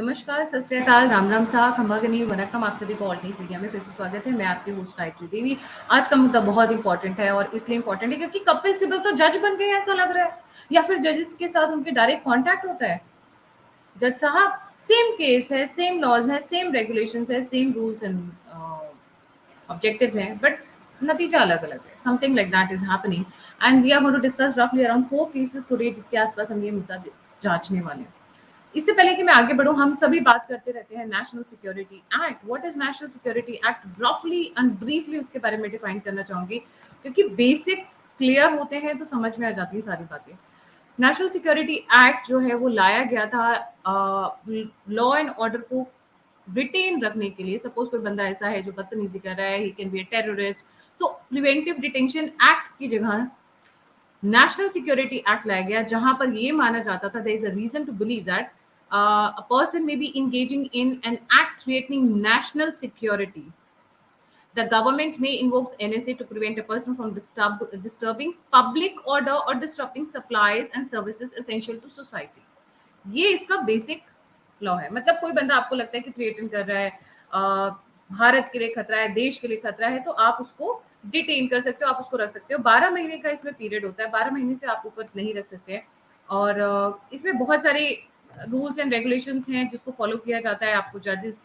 नमस्कार, सत श्री अकाल, राम राम सा, खंबागनी वनक्कम। आप सभी को ऑल्टरनेट मीडिया में फिर से स्वागत है। मैं आपकी होस्ट गायत्री देवी। आज का मुद्दा बहुत इंपॉर्टेंट है और इसलिए इंपॉर्टेंट है क्योंकि कपिल सिब्बल तो जज बन गए ऐसा लग रहा है, या फिर जजेस के साथ उनके डायरेक्ट कांटेक्ट होता है। जज साहब, सेम केस है, सेम लॉज है, सेम रेगुलेशंस है, सेम रूल्स एंड ऑब्जेक्टिव्स हैं, बट नतीजा अलग अलग है। Something like that is happening and we are going to discuss रफली अराउंड 4 केसेस टुडे, जिसके आसपास हम ये मुद्दा जांचने वाले हैं। इससे पहले कि मैं आगे बढ़ूं, हम सभी बात करते रहते हैं national security act. What is national security act? रफली एंड ब्रीफली उसके बारे में डिफाइन करना चाहूंगी, क्योंकि बेसिक्स क्लियर होते हैं तो समझ में आ जाती है सारी बातें। नेशनल सिक्योरिटी एक्ट जो है वो लाया गया था लॉ एंड ऑर्डर को रिटेन रखने के लिए। सपोज कोई बंदा ऐसा है जो बदतमीजी कर रहा है, he can be a terrorist, so preventive detention act की जगह नेशनल सिक्योरिटी एक्ट लाया गया, जहां पर यह माना जाता था there is a reason to believe that a person may be engaging in an act threatening national security. The government may invoke NSA to prevent a person from disturbing public order or disrupting supplies and services essential to society. ये इसका basic law है। मतलब कोई बंदा आपको लगता है कि थ्रेटन कर रहा है, भारत के लिए खतरा है, देश के लिए खतरा है, तो आप उसको डिटेन कर सकते हो, आप उसको रख सकते हो। 12 महीने का इसमें पीरियड होता है, 12 महीने से आप ऊपर नहीं रख सकते हैं। और इसमें बहुत सारे रूल्स एंड रेगुलेशंस हैं जिसको फॉलो किया जाता है। आपको जजेस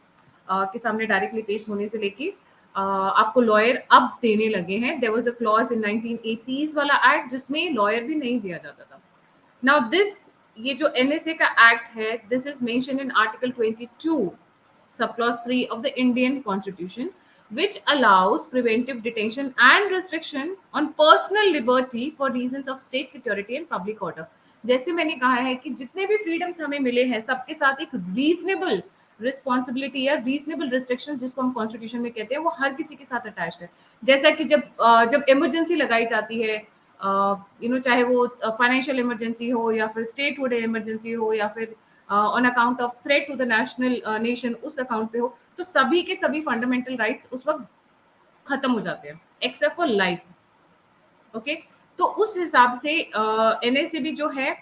के सामने डायरेक्टली पेश होने से लेके आपको लॉयर अब देने लगे हैं। There was a clause in 1980s वाला एक्ट जिसमें लॉयर भी नहीं दिया जाता था। नाउ दिस, ये जो एनएसए का एक्ट है, this is mention in article 22 sub clause 3 of the Indian constitution, which allows preventive detention and restriction on personal liberty for reasons of state security and public order. जैसे मैंने कहा है कि जितने भी फ्रीडम्स हमें मिले हैं, सबके साथ एक रीजनेबल रिस्पॉन्सिबिलिटी या रीजनेबल रिस्ट्रिक्शंस, जिसको हम कॉन्स्टिट्यूशन में कहते हैं, वो हर किसी के साथ अटैच्ड है। जैसा कि जब इमरजेंसी लगाई जाती है, चाहे वो फाइनेंशियल इमरजेंसी हो या फिर स्टेट हुड इमरजेंसी हो या फिर on account of threat to the national nation, उस अकाउंट पे हो, तो सभी के सभी फंडामेंटल राइट्स उस वक्त खत्म हो जाते हैं एक्सेप्ट फॉर लाइफ। ओके, तो उस हिसाब से एनएसए भी जो है,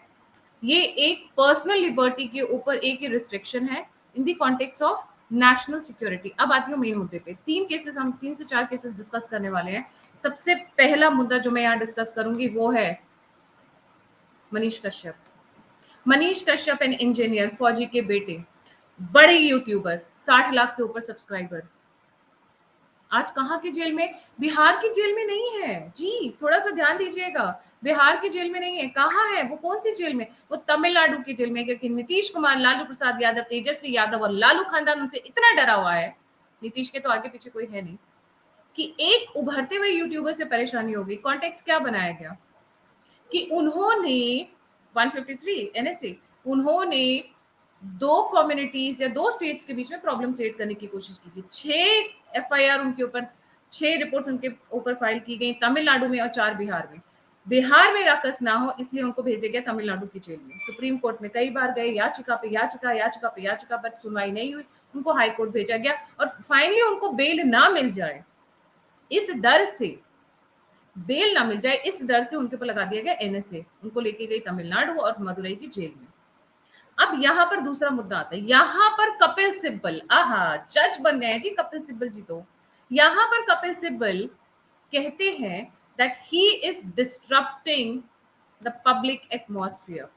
ये एक पर्सनल लिबर्टी के ऊपर एक ही रिस्ट्रिक्शन है in the context of national security. अब आती हूँ मेन मुद्दे पे। 3 से 4 केसेस डिस्कस करने वाले हैं। सबसे पहला मुद्दा जो मैं यहाँ डिस्कस करूंगी वो है मनीष कश्यप। मनीष कश्यप एन इंजीनियर, फौजी के बेटे, बड़े यूट्यूबर, 60 लाख से ऊपर सब्सक्राइबर, आज कहाँ की जेल में? बिहार की जेल में नहीं है जी, थोड़ा सा ध्यान दीजिएगा। बिहार की जेल में नहीं है। कहाँ है वो? कौन सी जेल में? वो तमिलनाडु की जेल में, क्योंकि नीतीश कुमार, लालू प्रसाद यादव, तेजस्वी यादव और लालू खानदान उनसे इतना डरा हुआ है, नीतीश के तो आगे पीछे कोई है नहीं, कि एक उभरते हुए यूट्यूबर से परेशानी होगी। कॉन्टेक्स्ट क्या बनाया गया कि उन्होंने 153 एनएसए, उन्होंने 2 कम्युनिटीज या 2 स्टेट्स के बीच में प्रॉब्लम क्रिएट करने की कोशिश की थी। 6 एफआईआर उनके ऊपर, 6 रिपोर्ट्स उनके ऊपर फाइल की गई, तमिलनाडु में और 4 बिहार में। बिहार में राकस ना हो इसलिए उनको भेज दिया गया तमिलनाडु की जेल में। सुप्रीम कोर्ट में कई बार गए, याचिका पे याचिका, याचिका पे याचिका, बट सुनवाई नहीं हुई। उनको हाई कोर्ट भेजा गया और फाइनली उनको बेल ना मिल जाए, इस डर से, बेल ना मिल जाए इस डर से उनके ऊपर लगा दिया गया एनएसए। उनको लेके गई तमिलनाडु और मदुरई की जेल में। अब यहाँ पर दूसरा मुद्दा आता है। यहाँ पर कपिल सिब्बल, आहा, जज बन गए जी कपिल सिब्बल जी। तो यहाँ पर कपिल सिब्बल कहते हैं that he is disrupting the public atmosphere,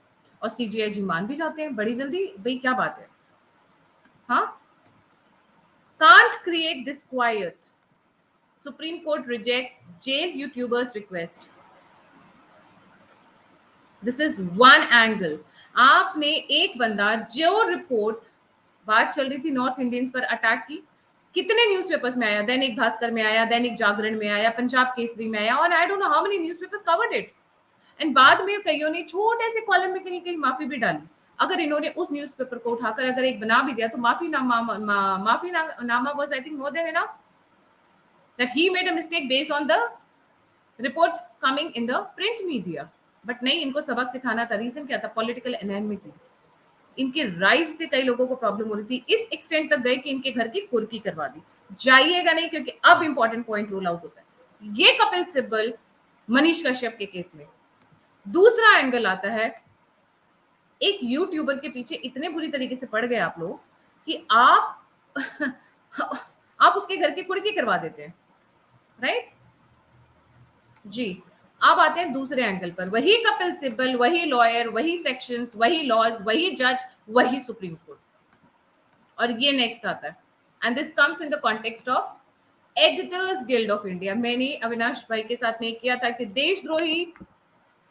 और सीजीआई जी मान भी जाते हैं बड़ी जल्दी। भाई क्या बात है? हाँ, can't create disquiet, Supreme Court rejects jail YouTuber's request. This is one angle. आपने एक बंदा, जो रिपोर्ट, बात चल रही थी नॉर्थ इंडियंस पर अटैक की, कितने न्यूज़पेपर्स में आया? दैनिक भास्कर में आया, दैनिक जागरण में आया, पंजाब केसरी में आया, और I don't know how many newspapers covered it. And बाद में कईयों ने छोटे से कॉलम में कहीं कहीं माफी भी डाली। अगर इन्होंने उस न्यूज़पेपर को उठाकर अगर एक बना भी दिया तो माफी नामा was I think more than enough that he made a mistake based on the reports coming in the print media. But नहीं, इनको सबक सिखाना था। रीजन क्या था? Political enmity. इनके राइज से कई लोगों को प्रॉब्लम हो रही थी, इस एक्सटेंट तक गए कि इनके घर की कुर्की करवा दी। जाइएगा नहीं, क्योंकि अब इंपॉर्टेंट पॉइंट रोल आउट होता है। ये कपिल सिब्बल मनीष कश्यप के केस में। दूसरा एंगल आता है, एक यूट्यूबर के पीछे इतने बुरी तरीके से पड़ गए आप लोग कि आप आप उसके घर की कुर्की करवा देते हैं, राइट? जी। अब आते हैं दूसरे एंगल पर, वही कपिल सिब्बल, वही लॉयर, वही सेक्शंस, वही लॉज, वही जज, वही सुप्रीम कोर्ट। और ये नेक्स्ट आता है, and this comes in the context of editors guild of India. मैंने अविनाश भाई के साथ में किया था कि देशद्रोही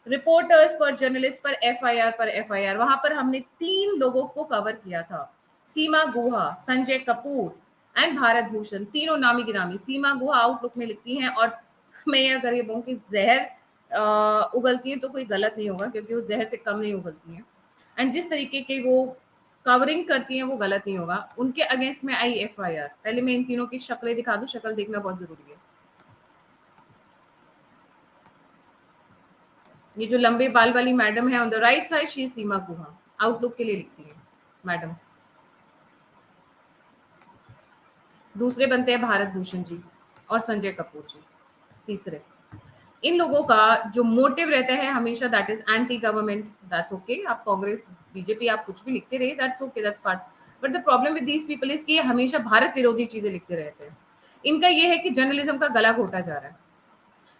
रिपोर्टर्स पर, जर्नलिस्ट पर एफआईआर पर एफआईआर, वहां पर हमने 3 लोगों को कवर किया था, सीमा गुहा, संजय कपूर एंड भारत भूषण, तीनों नामी गिरामी। सीमा गुहा आउटलुक में लिखती हैं, और मैं अगर ये बोलूं कि जहर उगलती है तो कोई गलत नहीं होगा, क्योंकि वो जहर से कम नहीं उगलती हैं, एंड जिस तरीके की वो कवरिंग करती हैं वो गलत नहीं होगा। उनके अगेंस्ट में आई एफआईआर। पहले मैं इन तीनों की शक्लें दिखा दूं, शक्ल देखना बहुत जरूरी है। ये जो लंबे बाल वाली मैडम है on the right side, she Seema Guha, outlook के लिए लिखती है मैडम। दूसरे बनते हैं भारत भूषण जी और संजय कपूर जी, तीसरे। इन लोगों का जो मोटिव रहता है हमेशा, that is anti government. That's okay, आप कांग्रेस बीजेपी आप कुछ भी लिखते रहे, that's okay, that's part. But the problem with these people is कि ये हमेशा भारत विरोधी चीजें लिखते रहते हैं। इनका ये है कि जर्नलिज्म का गला घोटा जा रहा है।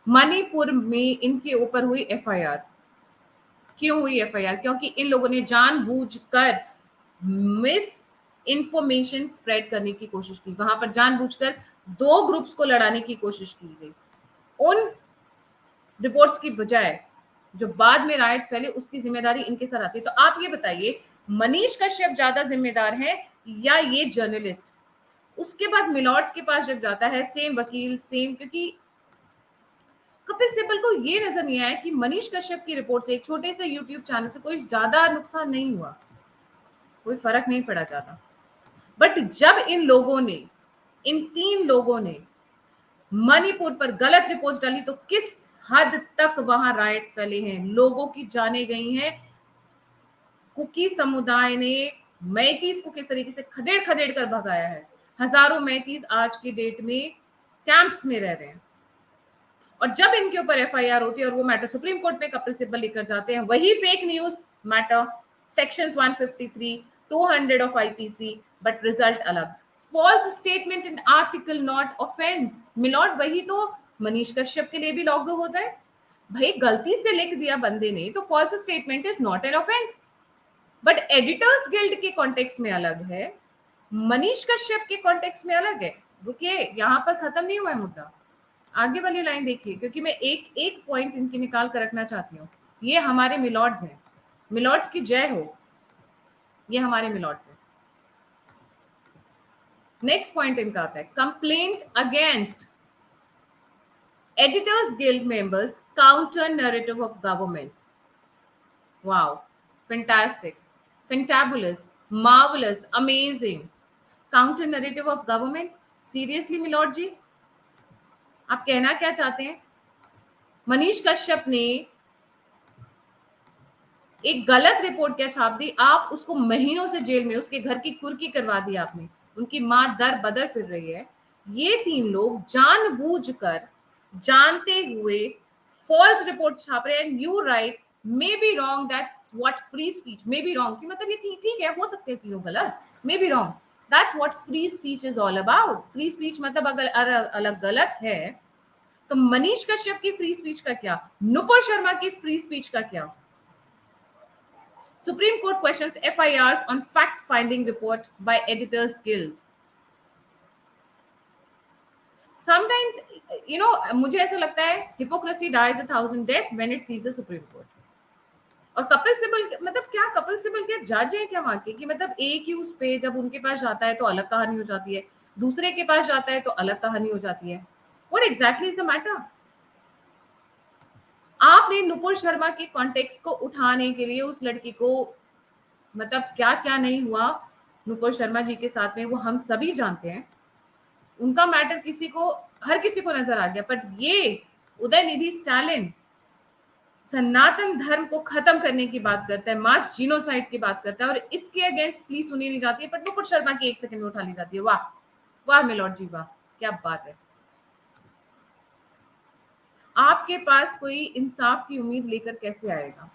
मणिपुर में इनके ऊपर हुई एफआईआर। क्यों हुई एफआईआर? क्योंकि इन लोगों ने जानबूझकर मिस इंफॉर्मेशन स्प्रेड करने की कोशिश की। वहां पर जानबूझकर 2 ग्रुप्स को लड़ाने की कोशिश की गई। उन रिपोर्ट्स की बजाय जो बाद में राइट्स फैले, उसकी जिम्मेदारी इनके सर आती है। तो आप ये बताइए, मनीष कश्यप ज्यादा जिम्मेदार है या ये जर्नलिस्ट? उसके बाद मिलॉर्ड्स के पास जब जाता है, सेम वकील सेम, क्योंकि कपिल सिब्बल को ये नजर नहीं आया कि मनीष कश्यप की रिपोर्ट से, एक छोटे से यूट्यूब चैनल से, कोई ज्यादा नुकसान नहीं हुआ, कोई फर्क नहीं पड़ा ज्यादा। बट जब इन लोगों ने, इन 3 लोगों ने मणिपुर पर गलत रिपोर्ट डाली, तो किस हद तक वहां राइट्स फैले हैं, लोगों की जाने गई हैं। कुकी समुदाय ने मैतीस को किस तरीके से खदेड़ खदेड़ कर भगाया है। हजारों मैतीस आज की डेट में कैंप्स में रह रहे हैं। और जब इनके ऊपर एफआईआर होती है और वो मैटर सुप्रीम कोर्ट में कपिल सिब्बल लेकर जाते हैं, वही fake news matter, sections 153, 200 of IPC, but result अलग। False statement in article not offence. My lord, वही तो मनीष कश्यप के लिए भी लागू होता है। भाई गलती से लिख दिया बंदे ने तो false statement is not an offence, but Editors Guild के कॉन्टेक्स्ट में अलग है, मनीष कश्यप के कॉन्टेक्स्ट में अलग है। रुकिए, यहां पर खत्म नहीं हुआ है मुद्दा, आगे वाली लाइन देखिए, क्योंकि मैं एक एक पॉइंट इनकी निकाल कर रखना चाहती हूँ। ये हमारे मिलॉर्ड्स हैं, मिलॉर्ड्स की जय हो, ये हमारे मिलॉर्ड्स हैं। नेक्स्ट पॉइंट इनका आता है, complaint against editors guild members, counter narrative of government. Wow, fantastic, fantabulous, marvellous, amazing. Counter narrative of government? Seriously my lord ji, आप कहना क्या चाहते हैं? मनीष कश्यप ने एक गलत रिपोर्ट क्या छाप दी, आप उसको महीनों से जेल में, उसके घर की कुर्की करवा दी आपने, उनकी मां दर बदर फिर रही है। ये 3 लोग जानबूझकर, जानते हुए फॉल्स रिपोर्ट छाप रहे हैं। You right, may be wrong, that's what free speech, may be wrong की मतलब ये ठीक है, हो सकते हैं तीनों गलत, may be wrong, that's what free speech is all about. Free speech मतलब अगर अलग गलत है तो मनीष कश्यप की फ्री स्पीच का क्या, नुपुर शर्मा की फ्री स्पीच का क्या? Supreme Court questions FIRs on fact-finding report by Editors Guild. Sometimes, मुझे ऐसा लगता है hypocrisy dies a thousand death when it sees the Supreme Court. और कपिल सिब्बल मतलब क्या, कपिल सिब्बल क्या जज है क्या वहां के? कि मतलब एक ही उस पे जब उनके पास जाता है तो अलग कहानी हो जाती है, दूसरे के पास जाता है तो अलग कहानी हो जाती है। What exactly is the matter? आपने नुपुर शर्मा के कॉन्टेक्स्ट को उठाने के लिए उस लड़की को, मतलब क्या क्या नहीं हुआ नुपुर शर्मा जी के साथ में, वो हम सभी जानते हैं। उनका मैटर किसी को, हर किसी को नजर आ गया। बट ये उदयनिधि स्टालिन सनातन धर्म को खत्म करने की बात करता है, मास जीनोसाइड की बात करता है, और इसके अगेंस्ट पुलिस सुनी नहीं जाती है, बट नुपुर शर्मा की 1 सेकंड में उठा ली जाती है। वाह वाह मिलॉर्ड जी, वाह, क्या बात है। आपके पास कोई इंसाफ की उम्मीद लेकर कैसे आएगा,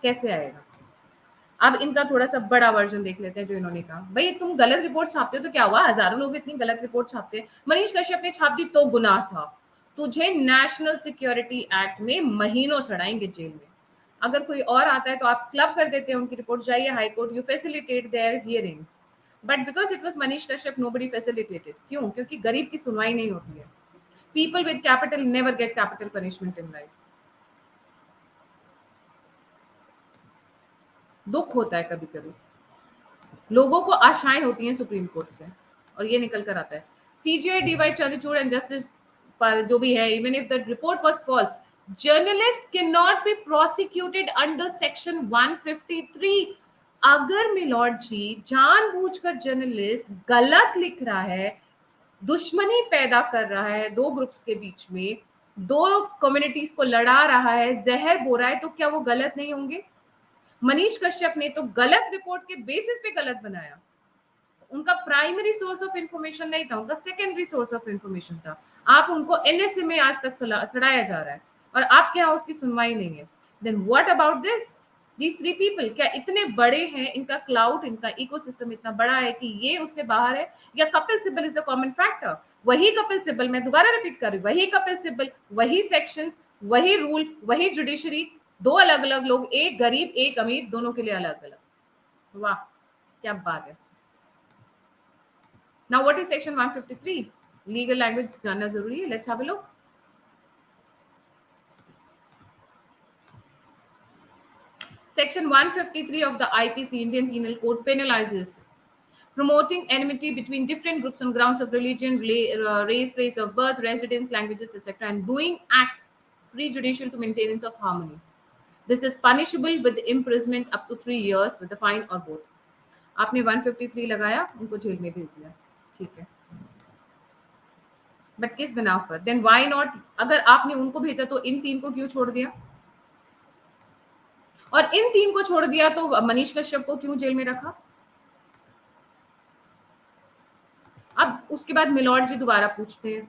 कैसे आएगा? अब इनका थोड़ा सा बड़ा वर्जन देख लेते हैं जो इन्होंने कहा। भाई तुम गलत रिपोर्ट छापते हो तो क्या हुआ, हजारों लोग इतनी गलत रिपोर्ट छापते हैं। मनीष कश्यप ने छाप दी तो गुनाह था, तुझे नेशनल सिक्योरिटी एक्ट में महीनों सड़ाएंगे जेल में। अगर कोई और आता है तो आप क्लब कर देते हैं उनकी रिपोर्ट, जाइए high court, you facilitate there hearings. But because it was Manish Kashyap nobody facilitated. क्यों? क्योंकि गरीब की सुनवाई नहीं होती है। People with capital never get capital punishment in life. दुख होता है कभी कभी, लोगों को आशाएं होती हैं सुप्रीम कोर्ट से, और ये निकल कर आता है। CJI D Y Chandrachud and justice पर जो भी है, even if the report was false, journalist can not be prosecuted under section 153। अगर मिलॉर्ड जी जानबूझकर जर्नलिस्ट गलत लिख रहा है, दुश्मनी पैदा कर रहा है दो ग्रुप्स के बीच में, दो कम्युनिटीज को लड़ा रहा है, जहर बो रहा है, तो क्या वो गलत नहीं होंगे? मनीष कश्यप ने तो गलत रिपोर्ट के बेसिस पे गलत बनाया। उनका प्राइमरी सोर्स ऑफ इंफॉर्मेशन नहीं था, उनका सेकेंडरी सोर्स ऑफ इंफॉर्मेशन था। आप उनको एनएसए में आज तक सड़ाया जा रहा है और आपके यहाँ उसकी सुनवाई नहीं है। Then what about this, these three people क्या इतने बड़े हैं, इनका क्लाउड, इनका इकोसिस्टम इतना बड़ा है कि ये उससे बाहर है? या Kapil Sibal is the common factor? वही कपिल सिब्बल, मैं दोबारा रिपीट कर रही हूँ, वही कपिल सिब्बल, वही सेक्शंस, वही रूल, वही जुडिशरी, दो अलग अलग लोग, एक गरीब एक अमीर, दोनों के लिए अलग अलग। वाह क्या बात है। Now, what is section 153? Legal language जानना जरूरी है. Let's have a look. Section 153 of the IPC, Indian Penal Code, penalizes promoting enmity between different groups on grounds of religion, race, place of birth, residence, languages, etc., and doing act prejudicial to maintenance of harmony. This is punishable with imprisonment up to 3 years with a fine or both. आपने 153 लगाया, उनको jail में भेज दिया, ठीक है, but किस बिना पर? Then why not? अगर आपने उनको भेजा तो इन तीन को क्यों छोड़ दिया? और इन तीन को छोड़ दिया तो मनीष कश्यप को क्यों जेल में रखा? अब उसके बाद मिलॉर्ड जी दोबारा पूछते हैं,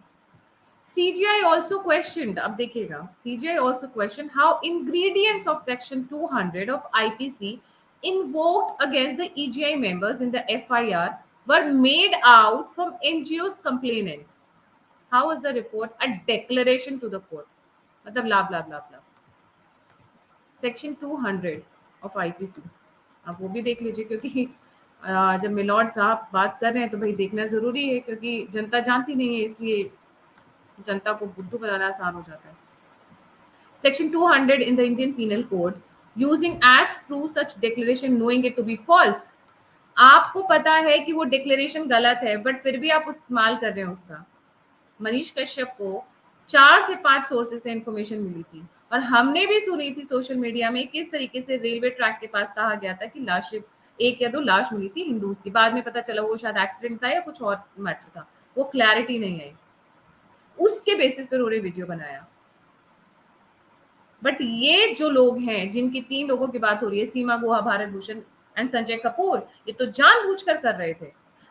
CGI also questioned, अब देखिएगा, CGI also questioned how ingredients of section 200 of IPC invoked against the EGI members in the FIR were made out from NGO's complainant. How was the report a declaration to the court? मतलब blah blah blah blah. Section 200 of IPC, आप वो भी देख लीजिए, क्योंकि जब milord साहब बात कर रहे हैं तो भाई देखना जरूरी है, क्योंकि जनता जानती नहीं है, इसलिए जनता को बुद्धू बनाना आसान हो जाता है। Section 200 in the Indian Penal Code, using as true such declaration knowing it to be false. आपको पता है कि वो डिक्लेरेशन गलत है, बट फिर भी आप इस्तेमाल कर रहे हैं उसका। मनीष कश्यप को 4 से 5 सोर्सेज से इंफॉर्मेशन मिली थी, और हमने भी सुनी थी सोशल मीडिया में किस तरीके से रेलवे ट्रैक के पास कहा गया था कि लाशें, 1 या 2 लाश मिली थी हिंदूज की। बाद में पता चला वो शायद एक्सीडेंट था या कुछ और मैटर था, वो क्लैरिटी नहीं आई। उसके बेसिस पर उन्होंने वीडियो बनाया। बट ये जो लोग हैं, जिनकी 3 लोगों की बात हो रही है, सीमा गुहा, भारत भूषण एंड संजय कपूर, ये तो जानबूझकर कर रहे थे।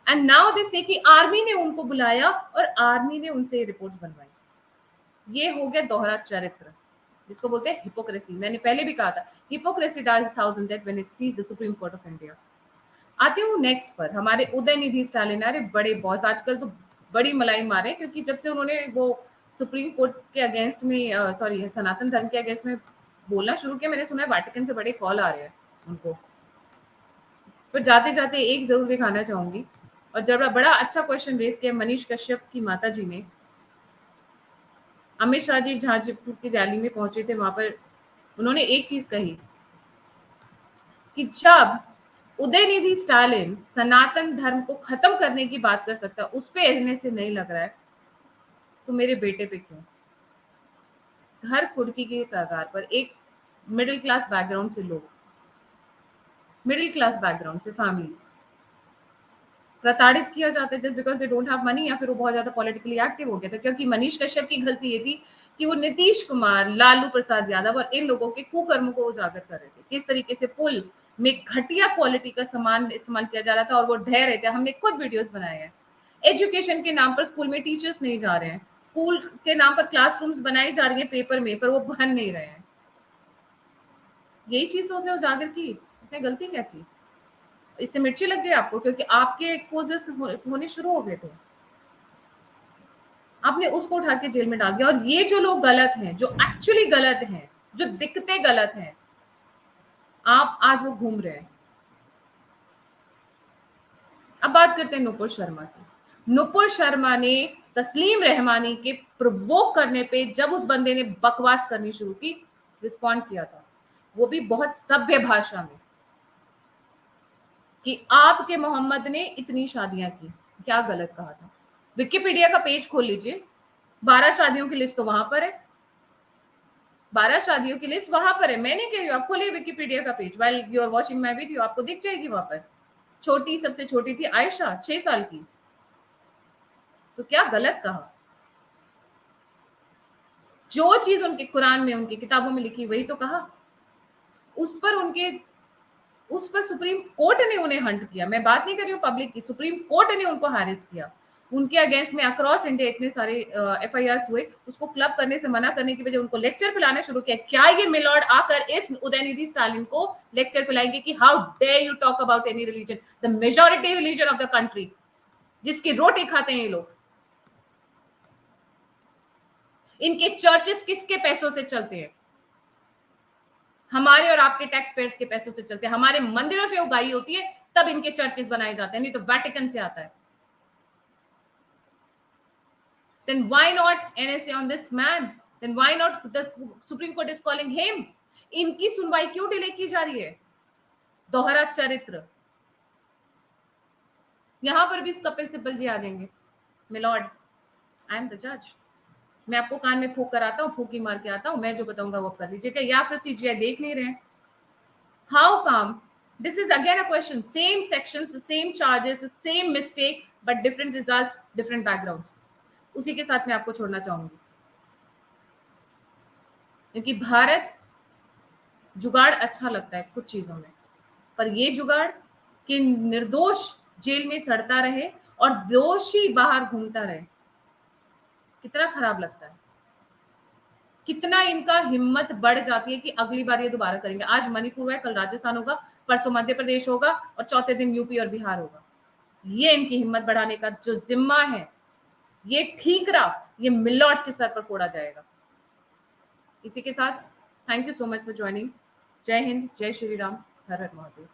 एंड नाउ दे से कि आर्मी ने उनको बुलाया और आर्मी ने उनसे रिपोर्ट्स बनवाई। ये हो गया दोहरा चरित्र, जिसको बोलते हैं हिपोक्रेसी। मैंने पहले भी कहा था, hypocrisy dies 1000 death when it sees the supreme court of India. आती हूँ नेक्स्ट पर, हमारे उदयनिधि स्टालिन। अरे बड़े बॉस आजकल तो बड़ी मलाई मारे, क्योंकि जब से उन्होंने वो सुप्रीम कोर्ट के अगेंस्ट में, सॉरी सनातन धर्म के अगेंस्ट में बोलना शुरू किया, मैंने सुना है वाटिकन से बड़े कॉल आ रहे हैं उनको। पर जाते जाते एक जरूर दिखाना चाहूंगी, और जब बड़ा अच्छा क्वेश्चन रेज किया मनीष कश्यप की माता जी ने। अमित शाह जी झांझपुर की रैली में पहुंचे थे, वहां पर उन्होंने एक चीज कही कि जब उदयनिधि स्टालिन सनातन धर्म को खत्म करने की बात कर सकता, उस पे कहने से नहीं लग रहा है, तो मेरे बेटे पे क्यों? हर कुर्की की कगार पर एक मिडिल क्लास बैकग्राउंड से लोग, मिडिल क्लास बैकग्राउंड से फैमिलीज प्रताड़ित किया जाता है just because they don't have money, या फिर वो बहुत ज्यादा पॉलिटिकली एक्टिव हो गया था। क्योंकि मनीष कश्यप की गलती ये थी कि वो नीतीश कुमार, लालू प्रसाद यादव और इन लोगों के कुकर्मों को उजागर कर रहे थे। किस तरीके से पुल में घटिया क्वालिटी का सामान इस्तेमाल किया जा रहा था और वो ढह रहे थे। हमने खुद वीडियोस बनाए हैं। एजुकेशन के नाम पर स्कूल में टीचर्स नहीं जा रहे हैं, स्कूल के नाम पर क्लासरूम्स बनाई जा रही है पेपर में, पर वो बन नहीं रहे हैं। यही चीज तो उसने उजागर की। उसने गलती क्या की? इससे मिर्ची लग गई आपको क्योंकि आपके एक्सपोजर्स होने शुरू हो गए थे, आपने उसको उठा के जेल में डाल दिया। और ये जो लोग गलत हैं, जो एक्चुअली गलत हैं, जो दिखते गलत हैं, आप आज वो घूम रहे हैं। अब बात करते हैं नुपुर शर्मा की। नुपुर शर्मा ने तस्लीम रहमानी के प्रोवोक करने पे जब उस बंदे ने बकवास करनी शुरू की, रिस्पॉन्ड किया था, वो भी बहुत सभ्य भाषा में, कि आपके मोहम्मद ने इतनी शादियां की। क्या गलत कहा था? विकिपीडिया का पेज खोल लीजिए, 12 शादियों की लिस्ट तो वहां पर है, 12 शादियों की लिस्ट वहां पर है। मैंने कह रही हूँ, आप खोलिए विकिपीडिया का page, while you are watching my video, आपको दिख जाएगी वहां पर। छोटी, सबसे छोटी थी आयशा, 6 साल की। तो क्या गलत कहा? जो चीज उनके कुरान में, उनकी किताबों में लिखी, वही तो कहा। उस पर उनके उस पर सुप्रीम कोर्ट ने उन्हें हंट किया। मैं बात नहीं कर रही हूँ पब्लिक की, सुप्रीम कोर्ट ने उनको हैरेस किया। उनके अगेंस्ट में अक्रॉस इंडिया इतने सारे एफआईआर हुए, उसको क्लब करने से मना करने की वजह उनको लेक्चर पिलाना शुरू किया। क्या ये मिलॉर्ड आकर इस उदयनिधि स्टालिन को लेक्चर पिलाएंगे कि how dare you talk about any religion, the majority religion of the country, जिसकी रोटी खाते हैं ये लोग। इनके चर्चेस किसके पैसों से चलते हैं? हमारे और आपके टैक्स पेयर्स के पैसों से चलते हैं। हमारे मंदिरों से उगाई होती है, तब इनके चर्चेस बनाए जाते हैं, नहीं तो वेटिकन से आता है। Then why not NSA on this man? Then why not the Supreme Court is calling him? इनकी सुनवाई क्यों डिले की जा रही है? दोहरा चरित्र। यहां पर भी कपिल सिब्बल जी आ जाएंगे, मिलॉर्ड, आई एम द जज। मैं आपको कान में फूक कर आता हूँ, फूकी मार के आता हूँ, मैं जो बताऊंगा वो कर लीजिएगा। या फिर सीजीआई देख नहीं रहे हैं? How come? This is again a question. Same sections, same charges, same mistake, but different results, different backgrounds. उसी के साथ मैं आपको छोड़ना चाहूंगी, क्योंकि भारत जुगाड़ अच्छा लगता है कुछ चीजों में, पर ये जुगाड़ कि निर्दोष जेल में सड़ता रहे और दोषी बाहर घूमता रहे, कितना खराब लगता है। कितना इनका हिम्मत बढ़ जाती है कि अगली बार ये दोबारा करेंगे। आज मणिपुर है, कल राजस्थान होगा, परसों मध्य प्रदेश होगा और चौथे दिन यूपी और बिहार होगा। ये इनकी हिम्मत बढ़ाने का जो जिम्मा है, ये ठीकरा ये मिल्लॉट के सर पर फोड़ा जाएगा। इसी के साथ thank you so much for joining. जय हिंद, जय श्री राम, हर हर महादेव।